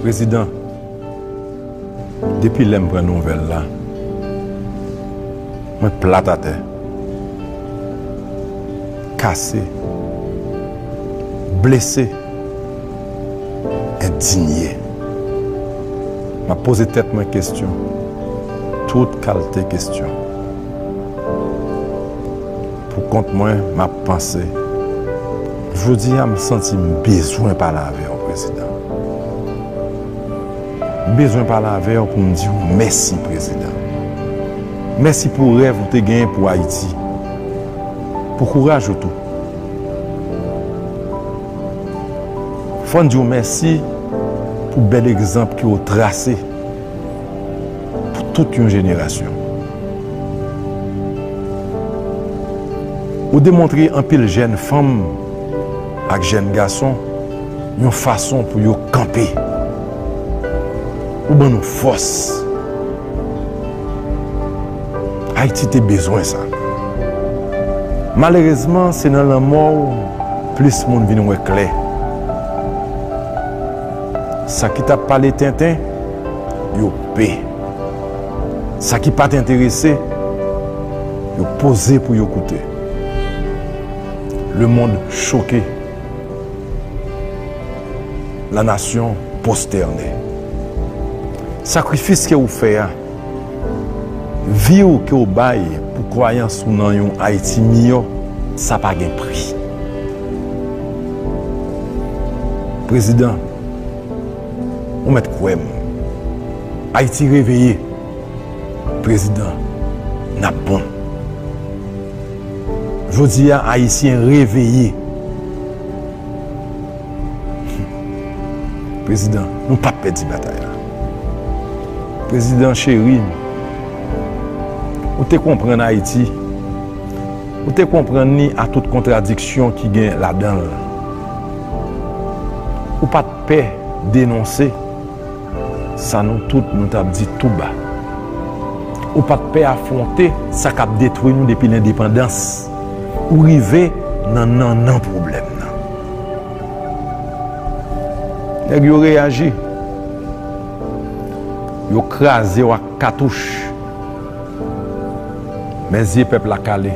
Président, depuis que je prends nouvelle là, je suis plat à terre, cassé, blessé, indigné. Je me posé tête ma question, toute qualité question. Pour compte moi, ma pensée, je dis à me sentir besoin de parler avec le président. Besoin de parler avec vous pour me dire merci, président. Merci pour le rêve que vous avez gagné pour Haïti. Pour courage et tout. Il faut dire merci pour le bel exemple que vous avez tracé pour toute une génération. Vous démontrez un peu de jeunes femmes et jeunes garçons une façon pour vous camper. Ou bien nous force. Haïti a besoin de ça. Malheureusement, c'est dans la mort plus de monde vient nous éclairer. Ça qui t'a parlé Tintin, yo paie. Ça qui pas t'intéressé, yo posé pour yo écouter. Le monde choqué. La nation prosternée. Sacrifice que vous faites, vie que vous baillez pour croyance ou non yon Haïti mieux, ça n'a pas de prix. Président, on met quoi? Haïti réveillé. Président, n'a bon. Je dis à Haïtien réveillé. Président, nous ne pouvons pas perdre la bataille. Président chéri, vous te comprenez Haïti, vous te comprenez à toute contradiction qui gagne là-dedans. Ou pas de paix dénoncer, ça nous tous nous t'a dit tout bas. Ou pas de paix affronter, ça qui a détruit nous depuis l'indépendance. Ou arriver non problème. Nèg yo réagi. Yo crasé à cartouche. Mais yé peuple a calé.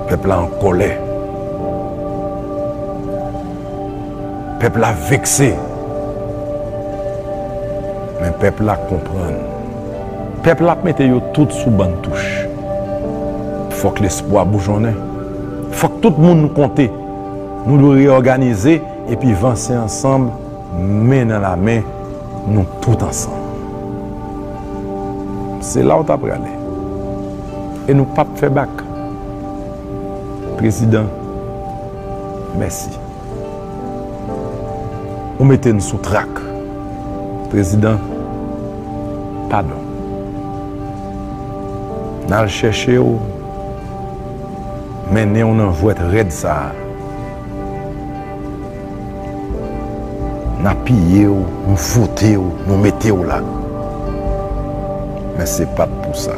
Peuple en colère. Peuple a vexé. Mais peuple a comprendre. Peuple a mette yo tout sous ban touche. Faut que l'espoir bougeonne. Faut que tout le monde nous compte. Nous nous réorganiser et puis avancer ensemble, main dans la main, nous tous ensemble. C'est là où tu as aller. Et nous ne pouvons pas faire bac. Président, merci. Vous mettez nous sous trac. Président, pardon. Nous allons chercher, mais on envoie red ça. Nous pillé, nous fouté, nous mettons là. Mais ce n'est pas pour ça.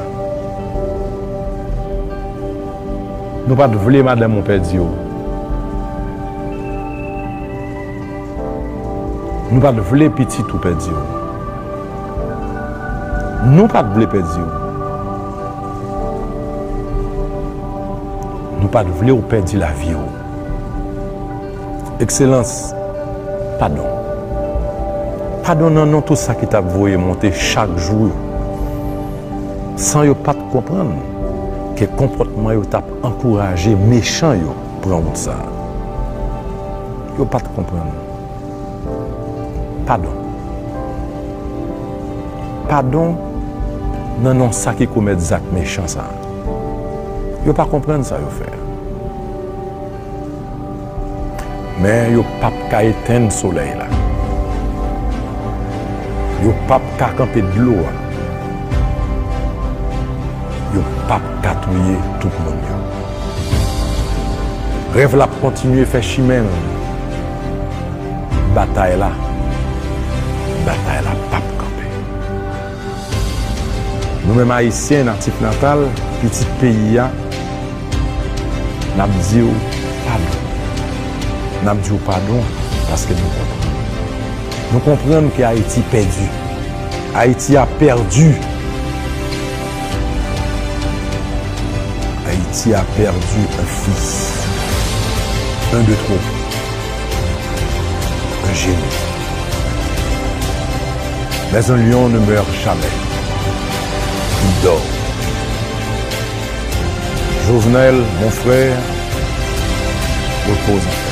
Nous ne pouvons pas voler madame mon père Dio. Nous ne pouvons pas voler petit tout père Dio. Nous ne pouvons pas voler père Dio. Nous ne pouvons pas voler ou perdre la vie. Excellence, pardon. Pardonnez-nous tout ça qui t'a voulu monter chaque jour. Sans ne pas comprendre que le comportement t'a encouragé, méchant, pour en ça. Ne pas comprendre. Pardon. Pardon, non, ça qui commet des actes méchants. Ne pas comprendre ça, faire. Mais ne pas éteindre le soleil là. Yo pas qu'à camper de l'eau. Yo pas qu'à touiller tout le monde. Rêve la continuer à faire chimène. Bataille là pas camper. Nous-mêmes haïtiens, natifs natal, petit pays, n'a dit pardon. N'a dit pardon parce que nous comprenons. Nous comprenons que Haïti perdu. Haïti a perdu. Haïti a perdu un fils. Un de trop. Un génie. Mais un lion ne meurt jamais. Il dort. Jovenel, mon frère, repose en paix.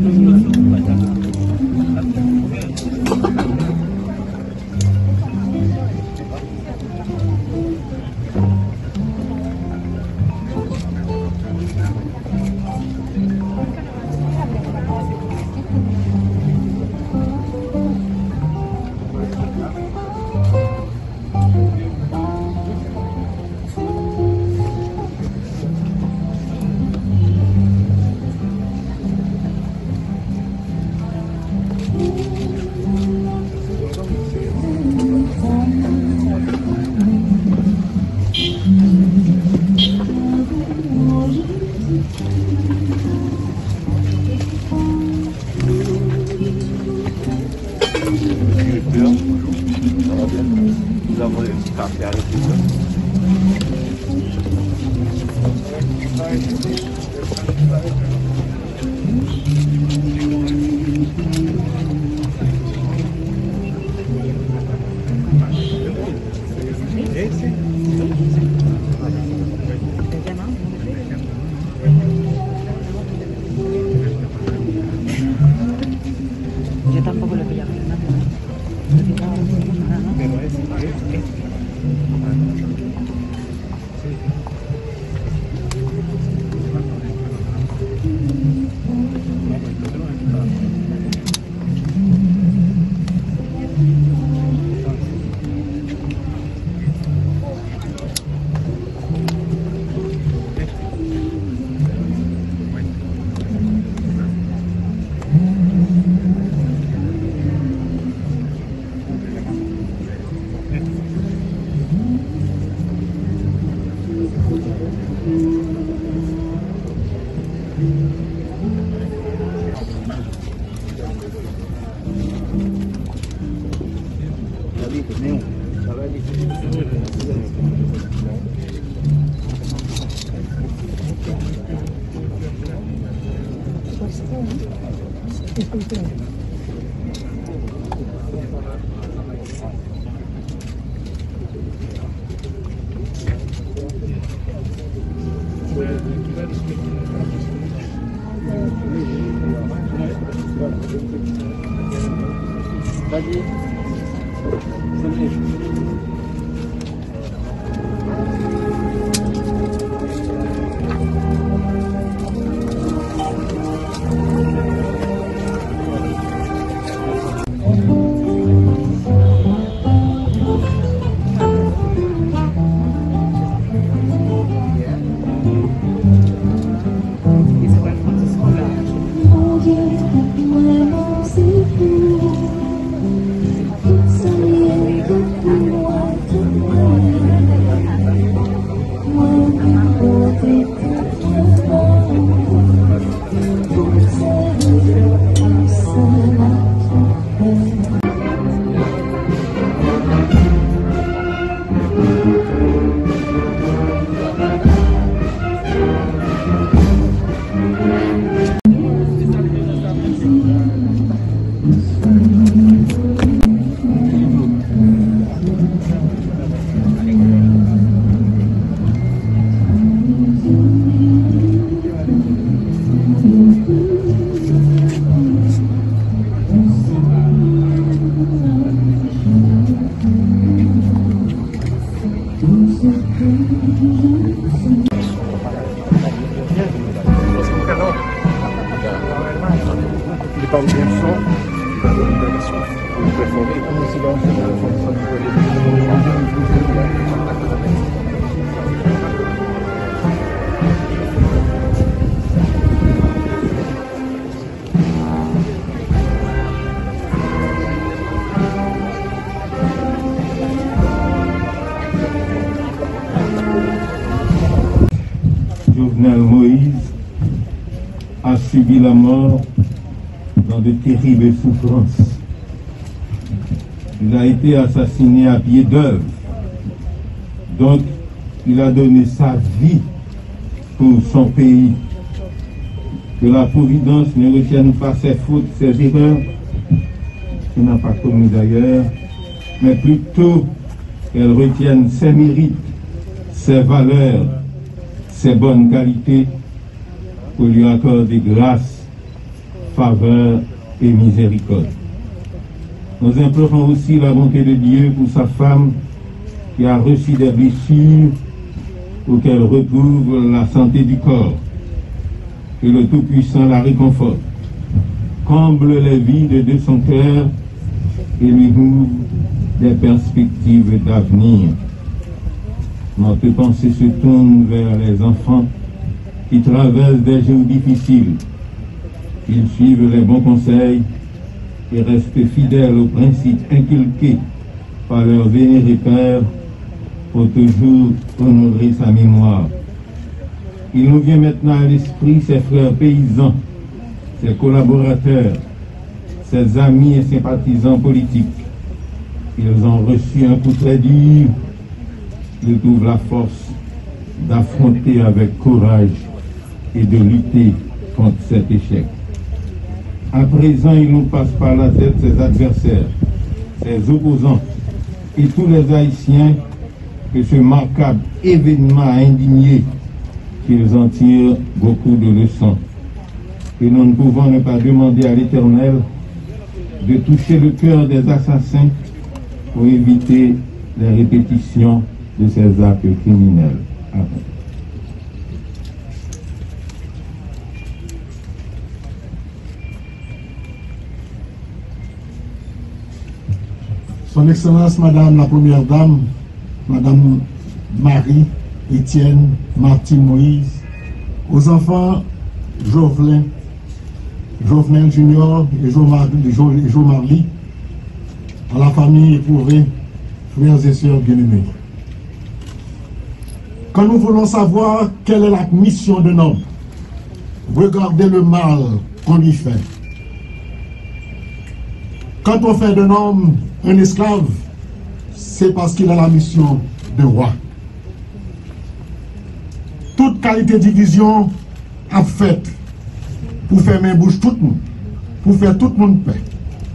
Nous avons le petit café avec Yo tampoco lo pillaba. Jovenel Moïse a subi la mort dans de terribles souffrances. Il a été assassiné à pied d'œuvre. Donc, il a donné sa vie pour son pays. Que la Providence ne retienne pas ses fautes, ses erreurs, qu'il n'a pas commis d'ailleurs, mais plutôt qu'elle retienne ses mérites, ses valeurs, ses bonnes qualités, pour lui accorder grâce faveur et miséricorde. Nous implorons aussi la bonté de Dieu pour sa femme qui a reçu des blessures pour qu'elle retrouve la santé du corps. Que le Tout-Puissant la réconforte, comble les vides de son cœur et lui ouvre des perspectives d'avenir. Notre pensée se tourne vers les enfants qui traversent des jours difficiles. Ils suivent les bons conseils et restent fidèles aux principes inculqués par leur vénéré père pour toujours honorer sa mémoire. Il nous vient maintenant à l'esprit ses frères paysans, ses collaborateurs, ses amis et sympathisants politiques. Ils ont reçu un coup très dur. Ils trouvent la force d'affronter avec courage et de lutter contre cet échec. À présent, il nous passe par la tête ses adversaires, ses opposants et tous les Haïtiens que ce marquable événement a indigné, qu'ils en tirent beaucoup de leçons. Et nous ne pouvons ne pas demander à l'Éternel de toucher le cœur des assassins pour éviter les répétitions de ces actes criminels. Amen. Son Excellence Madame la Première Dame, Madame Marie-Étienne Martine Moïse, aux enfants Jovenel Junior et Jo Marly, à la famille éprouvée, frères et sœurs bien-aimés. Quand nous voulons savoir quelle est la mission d'un homme, regardez le mal qu'on lui fait. Quand on fait d'un homme un esclave, c'est parce qu'il a la mission de roi. Toute qualité de division a fait pour faire main bouche tout le monde, pour faire tout le monde paix,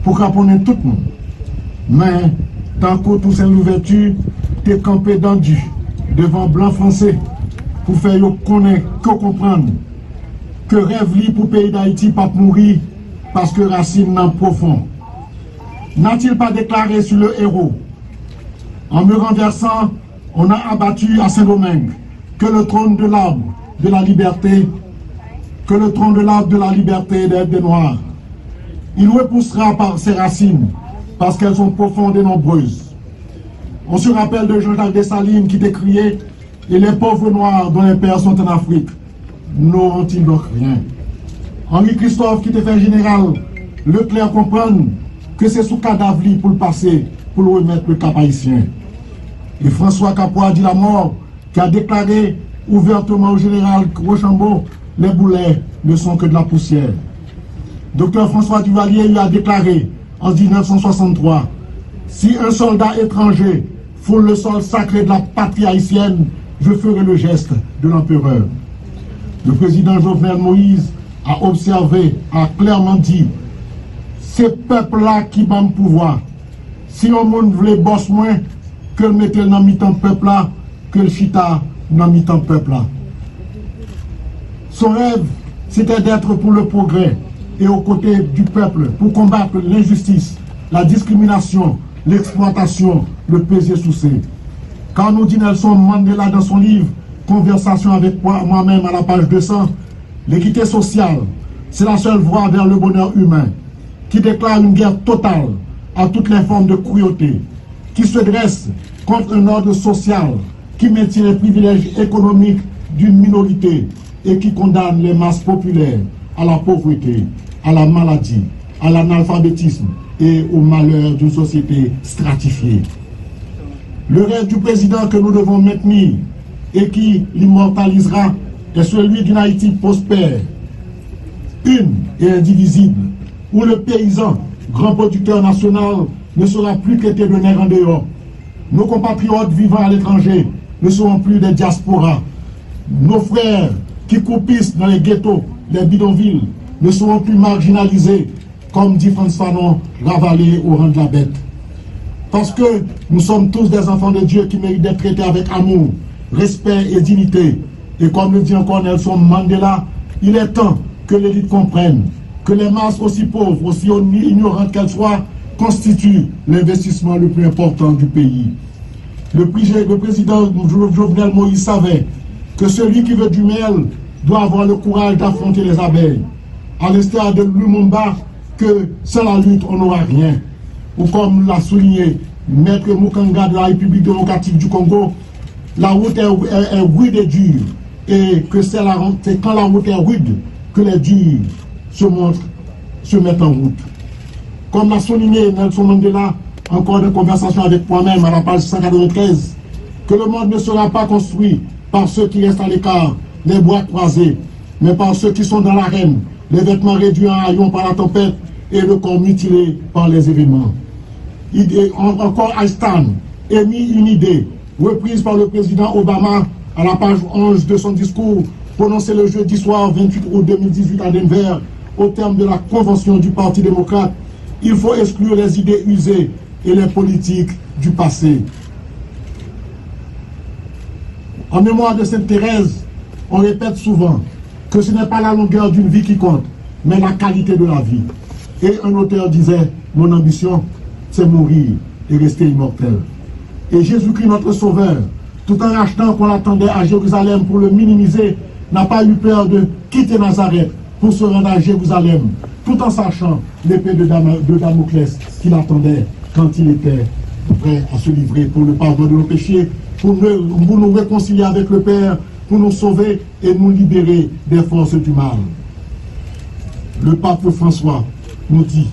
pour craponner tout le monde. Mais tant que tout c'est l'ouverture, t'es campé dendu devant blanc français pour faire connaître, que comprendre que rêve li pour le pays d'Haïti pas mourir parce que racine n'en profond. N'a-t-il pas déclaré sur le héros? En me renversant, on a abattu à Saint-Domingue que le trône de l'arbre de la liberté, que le trône de l'arbre de la liberté des Noirs. Il repoussera par ses racines parce qu'elles sont profondes et nombreuses. On se rappelle de Jean-Jacques Dessalines qui décriait « Et les pauvres Noirs dont les pères sont en Afrique, n'auront-ils donc rien ?» Henri Christophe qui était fait général, Leclerc comprendre que c'est sous cadavre pour le passer, pour le remettre le cap haïtien. Et François Capois dit la mort, qui a déclaré ouvertement au général Rochambeau, les boulets ne sont que de la poussière. Docteur François Duvalier lui a déclaré en 1963, si un soldat étranger foule le sol sacré de la patrie haïtienne, je ferai le geste de l'empereur. Le président Jovenel Moïse a observé, a clairement dit, c'est peuple-là qui bat le pouvoir. Si on monde voulait boss moins, que le mettre dans mi-temps peuple-là, que le chita dans mi-temps peuple-là. Son rêve, c'était d'être pour le progrès et aux côtés du peuple, pour combattre l'injustice, la discrimination, l'exploitation, le pesé sous ses. Quand nous dit Nelson Mandela dans son livre Conversation avec moi-même à la page 200, l'équité sociale, c'est la seule voie vers le bonheur humain, qui déclare une guerre totale à toutes les formes de cruauté, qui se dresse contre un ordre social qui maintient les privilèges économiques d'une minorité et qui condamne les masses populaires à la pauvreté, à la maladie, à l'analphabétisme et au malheur d'une société stratifiée. Le rêve du président que nous devons maintenir et qui l'immortalisera est celui d'une Haïti prospère, une et indivisible, où le paysan, grand producteur national, ne sera plus traité de nerfs en dehors. Nos compatriotes vivant à l'étranger ne seront plus des diasporas. Nos frères qui croupissent dans les ghettos, les bidonvilles, ne seront plus marginalisés, comme dit François Fanon, ravalés au rang de la bête. Parce que nous sommes tous des enfants de Dieu qui méritent d'être traités avec amour, respect et dignité. Et comme le dit encore Nelson Mandela, il est temps que l'élite comprenne que les masses aussi pauvres, aussi ignorantes qu'elles soient, constituent l'investissement le plus important du pays. Le président Jovenel Moïse savait que celui qui veut du miel doit avoir le courage d'affronter les abeilles. À l'instar de Lumumba, que sans la lutte, on n'aura rien. Ou comme l'a souligné Maître Mukanga de la République démocratique du Congo, la route est rude et dure. Et que c'est quand la route est rude que les durs se mettent en route. Comme l'a souligné Nelson Mandela, encore de conversation avec moi-même à la page 193, que le monde ne sera pas construit par ceux qui restent à l'écart, les bois croisés, mais par ceux qui sont dans l'arène, les vêtements réduits en haillons par la tempête et le corps mutilé par les événements. Encore Einstein émit une idée reprise par le président Obama à la page 11 de son discours prononcé le jeudi soir 28 août 2018 à Denver au terme de la convention du Parti démocrate. Il faut exclure les idées usées et les politiques du passé. En mémoire de Sainte Thérèse, on répète souvent que ce n'est pas la longueur d'une vie qui compte, mais la qualité de la vie. Et un auteur disait, mon ambition, c'est mourir et rester immortel. Et Jésus-Christ, notre Sauveur, tout en rachetant qu'on l'attendait à Jérusalem pour le minimiser, n'a pas eu peur de quitter Nazareth pour se rendre à Jérusalem, tout en sachant l'épée de Damoclès qui l'attendait quand il était prêt à se livrer pour le pardon de nos péchés, pour nous réconcilier avec le Père, pour nous sauver et nous libérer des forces du mal. Le pape François nous dit,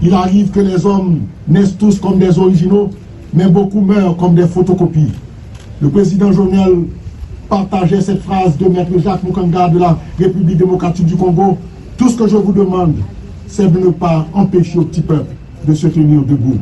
il arrive que les hommes naissent tous comme des originaux, mais beaucoup meurent comme des photocopies. Le président Jovenel partageait cette phrase de Maître Jacques Mukanga de la République démocratique du Congo. Tout ce que je vous demande, c'est de ne pas empêcher au petit peuple de se tenir debout.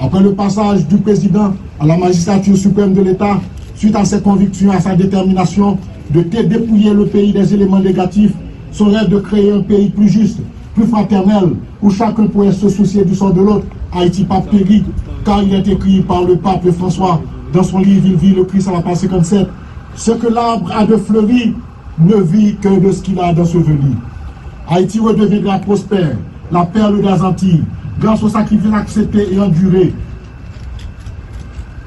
Après le passage du président à la magistrature suprême de l'État, suite à ses convictions, à sa détermination de dépouiller le pays des éléments négatifs, son rêve de créer un pays plus juste, plus fraternel, où chacun pourrait se soucier du sort de l'autre, Haïti pas péri, car il est écrit par le pape François dans son livre Il vit le Christ à la page 57. Ce que l'arbre a de fleuri ne vit que de ce qu'il a d'enseveli. Haïti redeviendra prospère, la perle des Antilles, grâce au sacrifice accepté et enduré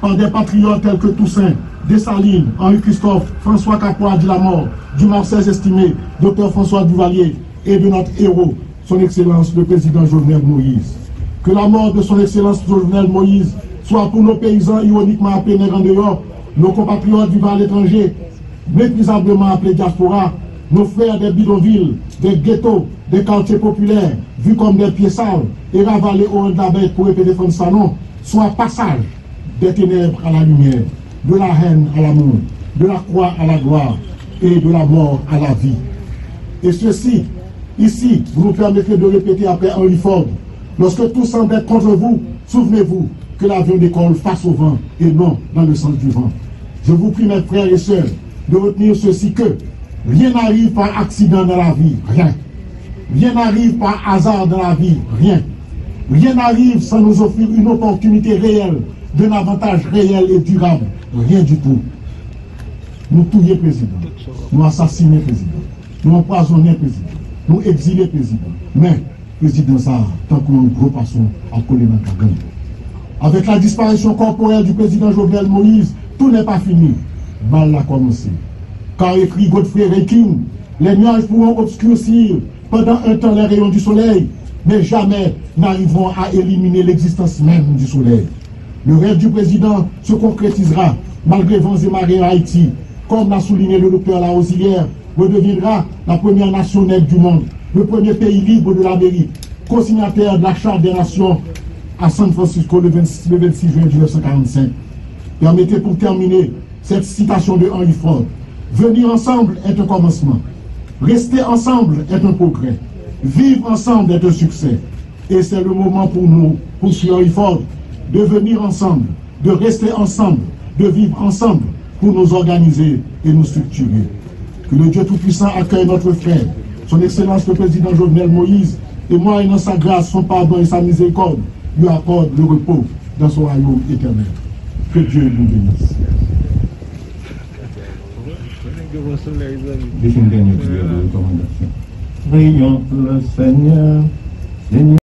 par des patriotes tels que Toussaint, Dessalines, Henri Christophe, François Capois de la Mort, du Marseille estimé, Dr François Duvalier et de notre héros, son Excellence le Président Jovenel Moïse. Que la mort de son Excellence Jovenel Moïse soit pour nos paysans ironiquement appelés nègres en dehors, nos compatriotes vivant à l'étranger, méprisablement appelés diaspora, nos frères des bidonvilles, des ghettos, des quartiers populaires, vus comme des pieds sales et ravalés au rang d'abeilles pour épée défendre sa nom, soit passage des ténèbres à la lumière, de la haine à l'amour, de la croix à la gloire et de la mort à la vie. Et ceci, ici, vous nous permettrez de répéter après Henry Ford, lorsque tout semble être contre vous, souvenez-vous que l'avion décolle face au vent et non dans le sens du vent. Je vous prie, mes frères et sœurs, de retenir ceci que rien n'arrive par accident dans la vie, rien. Rien n'arrive par hasard dans la vie, rien. Rien n'arrive sans nous offrir une opportunité réelle, d'un avantage réel et durable, rien du tout. Nous tuer président, nous assassiner président, nous empoisonner président, nous exiler président. Mais, président ça, tant que nous gros passons à coller dans la gamme. Avec la disparition corporelle du président Jovenel Moïse, tout n'est pas fini. Mal l'a commencé. Car écrit Godfrey Reiking, les nuages pourront obscurcir pendant un temps les rayons du soleil, mais jamais n'arriveront à éliminer l'existence même du soleil. Le rêve du président se concrétisera malgré vents et marées à Haïti, comme l'a souligné le docteur Larosilière, redeviendra la première nation nègre du monde, le premier pays libre de l'Amérique, co-signataire de la Charte des Nations à San Francisco le 26 juin 1945. Permettez pour terminer cette citation de Henry Ford. Venir ensemble est un commencement. Rester ensemble est un progrès. Vivre ensemble est un succès. Et c'est le moment pour nous, pour Henry Ford, de venir ensemble, de rester ensemble, de vivre ensemble pour nous organiser et nous structurer. Que le Dieu Tout-Puissant accueille notre frère, son Excellence le Président Jovenel Moïse, et moi, et dans sa grâce, son pardon et sa miséricorde, lui accorde le repos dans son royaume éternel. Que Dieu nous bénisse. Juste une dernière prière de recommandation. prions le Seigneur. Seigneur.